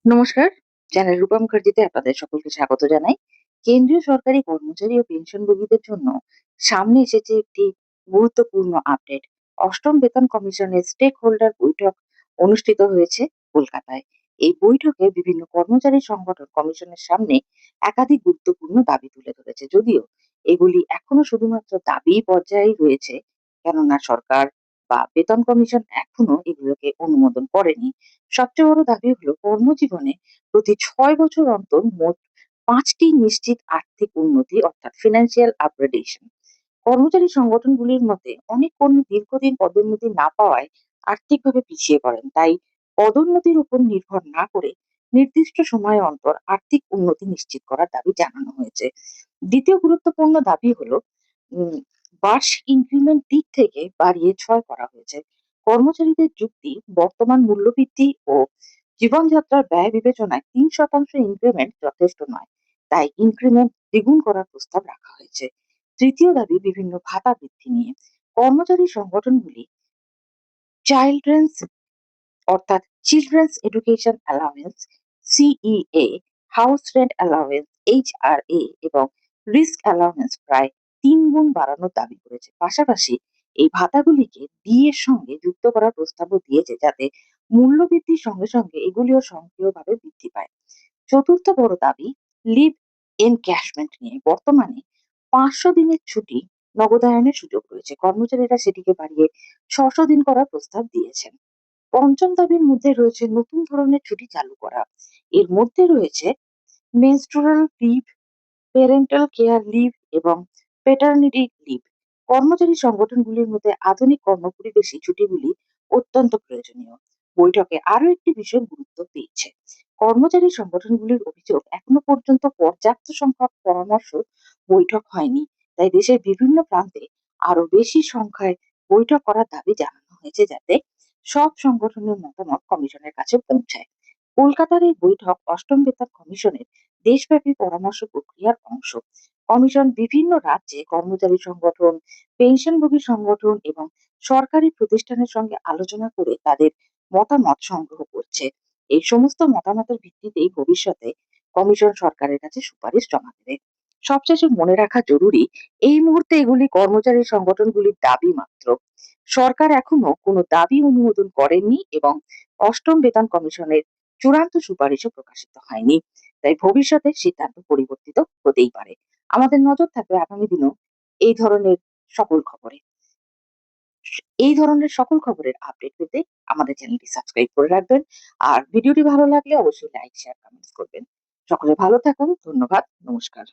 নমস্কার। চ্যানেল রূপা মুখার্জিতে আপনাদের সকলকে স্বাগত জানাই। কেন্দ্রীয় সরকারি কর্মচারী ও পেনশনভোগীদের জন্য সামনে এসেছে একটি গুরুত্বপূর্ণ আপডেট। ৮ম বেতন কমিশনের স্টেক হোল্ডার বৈঠক অনুষ্ঠিত হয়েছে কলকাতায়। এই বৈঠকে বিভিন্ন কর্মচারী সংগঠন কমিশনের সামনে একাধিক গুরুত্বপূর্ণ দাবি তুলে ধরেছে। যদিও এগুলি এখনো শুধুমাত্র দাবি পর্যায়েই রয়েছে, কেননা সরকার বা বেতন কমিশন এখনো এগুলোকে অনুমোদন করেনি। সবচেয়ে বড় দাবি হলো কর্মজীবনে প্রতি ৬ বছর অন্তর মোট ৫টি নিশ্চিত আর্থিক উন্নতি অর্থাৎ ফিন্যান্সিয়াল আপগ্রেডেশন। কর্মচারী সংগঠনগুলির মতে অনেক কর্মী দীর্ঘদিন পদোন্নতি না পাওয়ায় আর্থিকভাবে পিছিয়ে পড়েন। তাই পদোন্নতির উপর নির্ভর না করে নির্দিষ্ট সময় অন্তর আর্থিক উন্নতি নিশ্চিত করার দাবি জানানো হয়েছে। দ্বিতীয় গুরুত্বপূর্ণ দাবি হলো উম বার্ষিক ইনক্রিমেন্ট দিক থেকে বাড়িয়ে ৬ করা হয়েছে। কর্মচারীদের যুক্তি, বর্তমান মূল্যবৃদ্ধি ও জীবনযাত্রার ব্যয় বিবেচনায় ৩% ইনক্রিমেন্ট যথেষ্ট নয়। তাই ইনক্রিমেন্ট দ্বিগুণ করার প্রস্তাব রাখা হয়েছে। তৃতীয় দাবি বিভিন্ন ভাতা বৃদ্ধি নিয়ে। কর্মচারী সংগঠনগুলি চাইল্ড্রেন্স অর্থাৎ children's education allowance CEA, house rent allowance HRA এবং রিস্ক অ্যালাউন্স প্রায় ৩ গুণ বাড়ানোর দাবি করেছে। পাশাপাশি এই ভাতাগুলিকে ডিএর সঙ্গে যুক্ত করার প্রস্তাবও দিয়েছে, যাতে মূল্যবৃদ্ধির সঙ্গে সঙ্গে এগুলিও সক্রিয়ভাবে বৃদ্ধি পায়। চতুর্থ বড় দাবি লিভ এনক্যাশমেন্ট নিয়ে। বর্তমানে ৫০০ দিনের ছুটি নগদায়নের সুযোগ রয়েছে। কর্মচারীরা সেটিকে বাড়িয়ে ৬০০ দিন করার প্রস্তাব দিয়েছেন। পঞ্চম দাবির মধ্যে রয়েছে নতুন ধরনের ছুটি চালু করা। এর মধ্যে রয়েছে menstrual leave, parental care leave এবং প্যাটার্নিটি লিভ। কর্মচারী সংগঠনগুলির মধ্যে আধুনিক কর্মপরিবেশী ছুটিগুলি অত্যন্ত প্রয়োজনীয়। বৈঠকে আরো একটি বিষয় গুরুত্ব পেয়েছে। কর্মচারী সংগঠনগুলির অভিযোগ, এখনো পর্যন্ত পর্যাপ্ত সংখ্যক পরামর্শ বৈঠক হয়নি। তাই দেশের বিভিন্ন প্রান্তে আরো বেশি সংখ্যায় বৈঠক করার দাবি জানানো হয়েছে, যাতে সব সংগঠনের মতামত কমিশনের কাছে পৌঁছায়। কলকাতার এই বৈঠক ৮ম বেতন কমিশনের দেশব্যাপী পরামর্শ প্রক্রিয়ার অংশ। কমিশন বিভিন্ন রাজ্যে কর্মচারী সংগঠন, পেনশনভোগী সংগঠন এবং সরকারি প্রতিষ্ঠানের সঙ্গে আলোচনা করে তাদের মতামত সংগ্রহ করছে। এই সমস্ত মতামতের ভিত্তিতেই ভবিষ্যতে কমিশন সরকারের কাছে সুপারিশ জমা দেবে। সবশেষে মনে রাখা জরুরি, এই মুহূর্তে এগুলি কর্মচারী সংগঠনগুলির দাবি মাত্র। সরকার এখনো কোনো দাবি অনুমোদন করেনি এবং ৮ম বেতন কমিশনের চূড়ান্ত সুপারিশও প্রকাশিত হয়নি। তাই ভবিষ্যতে সিদ্ধান্ত পরিবর্তিত হতেই পারে। আমাদের নজর থাকবে আগামী দিনেও এই ধরনের সকল খবরে। এই ধরনের সকল খবরের আপডেট পেতে আমাদের চ্যানেলটি সাবস্ক্রাইব করে রাখবেন। আর ভিডিওটি ভালো লাগলে অবশ্যই লাইক, শেয়ার, কমেন্টস করবেন। সকলে ভালো থাকুন। ধন্যবাদ। নমস্কার।